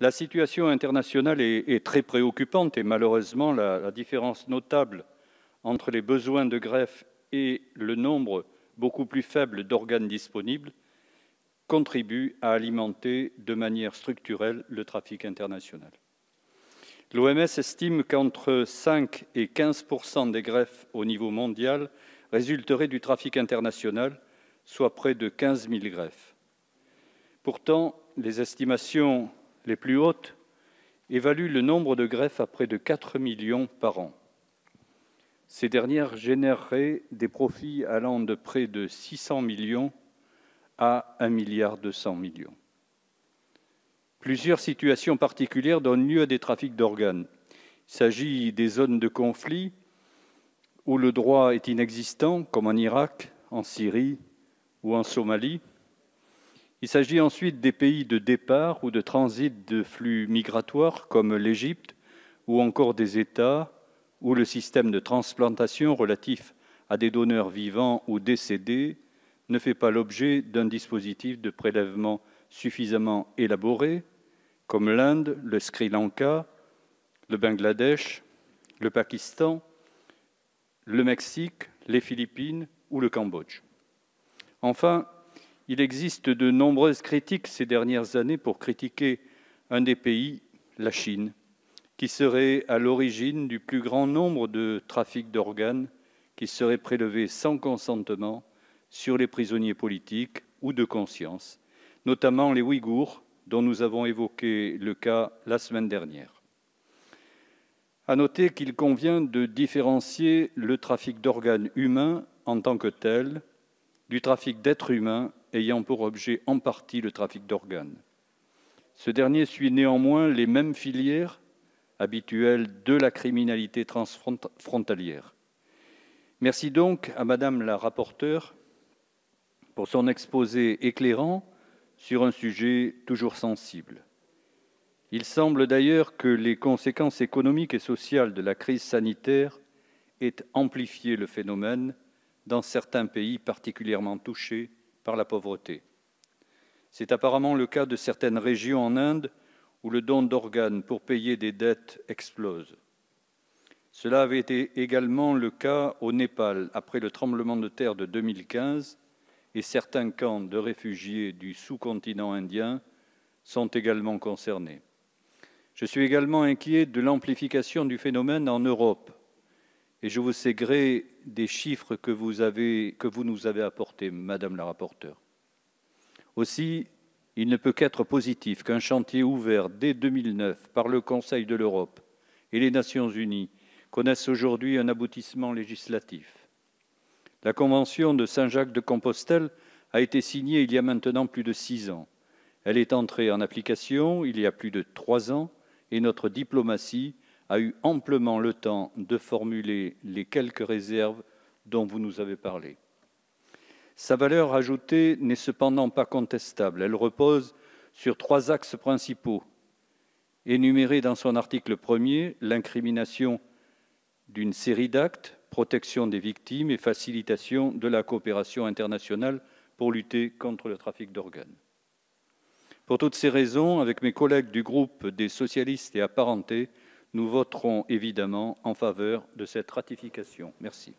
La situation internationale est très préoccupante et malheureusement, la différence notable entre les besoins de greffe et le nombre beaucoup plus faible d'organes disponibles contribue à alimenter de manière structurelle le trafic international. L'OMS estime qu'entre 5 et 15% des greffes au niveau mondial résulteraient du trafic international, soit près de 15 000 greffes. Pourtant, les estimations les plus hautes évaluent le nombre de greffes à près de 4 millions par an. Ces dernières généreraient des profits allant de près de 600 millions à 1,2 milliard. Plusieurs situations particulières donnent lieu à des trafics d'organes. Il s'agit des zones de conflit où le droit est inexistant, comme en Irak, en Syrie ou en Somalie. Il s'agit ensuite des pays de départ ou de transit de flux migratoires, comme l'Égypte, ou encore des États où le système de transplantation relatif à des donneurs vivants ou décédés ne fait pas l'objet d'un dispositif de prélèvement suffisamment élaboré, comme l'Inde, le Sri Lanka, le Bangladesh, le Pakistan, le Mexique, les Philippines ou le Cambodge. Enfin, il existe de nombreuses critiques ces dernières années pour critiquer un des pays, la Chine, qui serait à l'origine du plus grand nombre de trafics d'organes qui seraient prélevés sans consentement sur les prisonniers politiques ou de conscience, notamment les Ouïghours, dont nous avons évoqué le cas la semaine dernière. À noter qu'il convient de différencier le trafic d'organes humains en tant que tel du trafic d'êtres humains ayant pour objet en partie le trafic d'organes. Ce dernier suit néanmoins les mêmes filières habituelles de la criminalité transfrontalière. Merci donc à Madame la rapporteure pour son exposé éclairant sur un sujet toujours sensible. Il semble d'ailleurs que les conséquences économiques et sociales de la crise sanitaire aient amplifié le phénomène dans certains pays particulièrement touchés par la pauvreté. C'est apparemment le cas de certaines régions en Inde où le don d'organes pour payer des dettes explose. Cela avait été également le cas au Népal après le tremblement de terre de 2015 et certains camps de réfugiés du sous-continent indien sont également concernés. Je suis également inquiet de l'amplification du phénomène en Europe et je vous sais gré des chiffres que vous nous avez apportés, Madame la rapporteure. Aussi, il ne peut qu'être positif qu'un chantier ouvert dès 2009 par le Conseil de l'Europe et les Nations unies connaisse aujourd'hui un aboutissement législatif. La Convention de Saint-Jacques-de-Compostelle a été signée il y a maintenant plus de 6 ans. Elle est entrée en application il y a plus de 3 ans et notre diplomatie a eu amplement le temps de formuler les quelques réserves dont vous nous avez parlé. Sa valeur ajoutée n'est cependant pas contestable. Elle repose sur 3 axes principaux. Énumérés dans son article 1er, l'incrimination d'une série d'actes, protection des victimes et facilitation de la coopération internationale pour lutter contre le trafic d'organes. Pour toutes ces raisons, avec mes collègues du groupe des socialistes et apparentés, nous voterons évidemment en faveur de cette ratification. Merci.